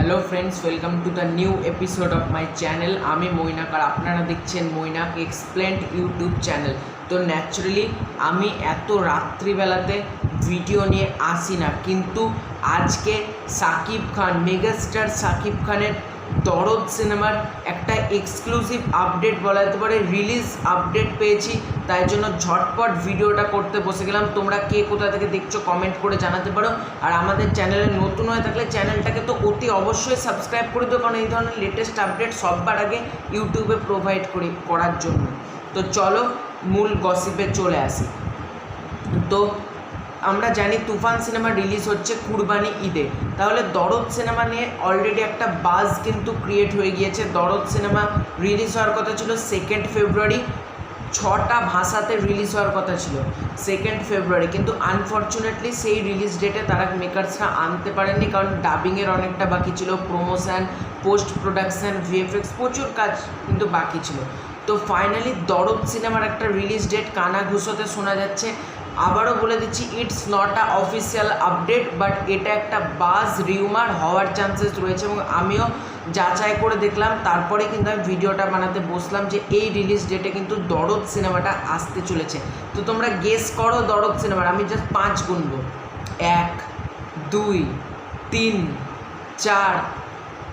Hello friends, welcome to the new episode of my channel. আমি মৈনাক আর আপনারা দেখছেন Mainak explained YouTube channel. তো naturally আমি এত রাত্রিবেলাতে ভিডিও নিয়ে আসি না, কিন্তু আজকে সাকিব খান, মেগাস্টার সাকিব খানের দরদ সিনেমার একটা এক্সক্লুসিভ আপডেট বলা যেতে পারে, রিলিজ আপডেট পেয়েছি। তাই জন্য ঝটপট ভিডিওটা করতে বসে গেলাম। তোমরা কে কোথা থেকে দেখছো কমেন্ট করে জানাতে পারো। আর আমাদের চ্যানেলে নতুন হয়ে থাকলে চ্যানেলটাকে তো অতি অবশ্যই সাবস্ক্রাইব করে দিও, কারণ এই ধরনের লেটেস্ট আপডেট সবার আগে ইউটিউবে প্রোভাইড করার জন্য। তো চলো মূল গসিপে চলে আসি। তো আমরা জানি তুফান সিনেমা রিলিজ হচ্ছে কুরবানি ঈদে, তাহলে দরদ সিনেমা নিয়ে অলরেডি একটা বাজ কিন্তু ক্রিয়েট হয়ে গিয়েছে। দরদ সিনেমা রিলিজ হওয়ার কথা ছিল 2 ফেব্রুয়ারি, 6টা ভাষাতে রিলিজ হওয়ার কথা ছিল 2 ফেব্রুয়ারি, কিন্তু আনফর্চুনেটলি সেই রিলিজ ডেটে তারা মেকার্সরা আনতে পারেননি, কারণ ডাবিংয়ের অনেকটা বাকি ছিল, প্রমোশন, পোস্ট প্রোডাকশান, ভিএফএক্স প্রচুর কাজ কিন্তু বাকি ছিল। তো ফাইনালি দরদ সিনেমার একটা রিলিজ ডেট কানাঘুষোতে শোনা যাচ্ছে। আবারও বলে দিচ্ছি, it's not a official update, but এটা একটা বাজ রিউমার হওয়ার চান্সেস রয়েছে, এবং আমিও যাচাই করে দেখলাম। তারপরে কিন্তু আমি ভিডিওটা বানাতে বসলাম যে এই রিলিজ ডেটে কিন্তু দরদ সিনেমাটা আসতে চলেছে। তো তোমরা গেস করো দরদ সিনেমার, আমি জাস্ট 5 গুনবো, 1 2 3 4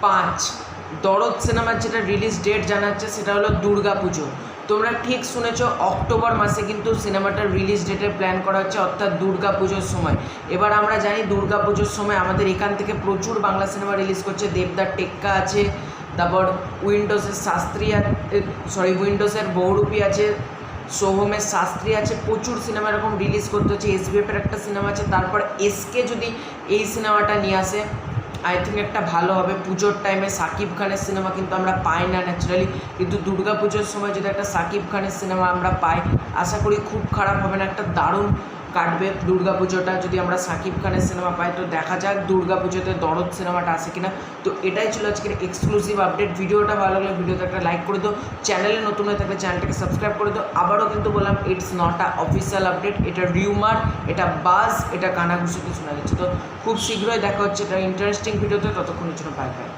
5। দরদ সিনেমার যেটা রিলিজ ডেট জানাচ্ছে সেটা হলো দুর্গাপুজো। তোমরা ঠিক শুনেছ, অক্টোবর মাসে কিন্তু সিনেমাটার রিলিজ ডেটের প্ল্যান করা হচ্ছে, অর্থাৎ দুর্গাপুজোর সময়। এবার আমরা জানি দুর্গাপুজোর সময় আমাদের এখান থেকে প্রচুর বাংলা সিনেমা রিলিজ করছে। দেবদার টেক্কা আছে, তারপর উইন্ডোজের বহুরূপী আছে, সোহমের শাস্ত্রী আছে, প্রচুর সিনেমা এরকম রিলিজ করতে হচ্ছে। এসবিএফের একটা সিনেমা আছে, তারপর এসকে যদি এই সিনেমাটা নিয়ে আসে আই থিঙ্ক একটা ভালো হবে। পুজোর টাইমে সাকিব খানের সিনেমা কিন্তু আমরা পাই না ন্যাচারালি, কিন্তু দুর্গা পুজোর সময় যদি একটা সাকিব খানের সিনেমা আমরা পাই, আশা করি খুব খারাপ হবে না, একটা দারুণ কাটবে দুর্গা পুজোটা যদি আমরা সাকিব খানের সিনেমা পাই। তো দেখা যাক দুর্গা পুজোতে দরদ সিনেমাটা আসে কিনা। তো এটাই ছিল আজকের এক্সক্লুসিভ আপডেট। ভিডিওটা ভালো লাগলে ভিডিওতে একটা লাইক করে দাও, চ্যানেলে নতুন হয়ে থাকলে চ্যানেলটাকে সাবস্ক্রাইব করে দাও। আবারও কিন্তু বললাম, it's not a official update, এটা রিউমার, এটা বাজ, এটা কানাঘুষিতে শোনা যাচ্ছে। তো খুব শীঘ্রই দেখা হচ্ছে এটা ইন্টারেস্টিং ভিডিওতে, ততক্ষণের জন্য বাই বাই।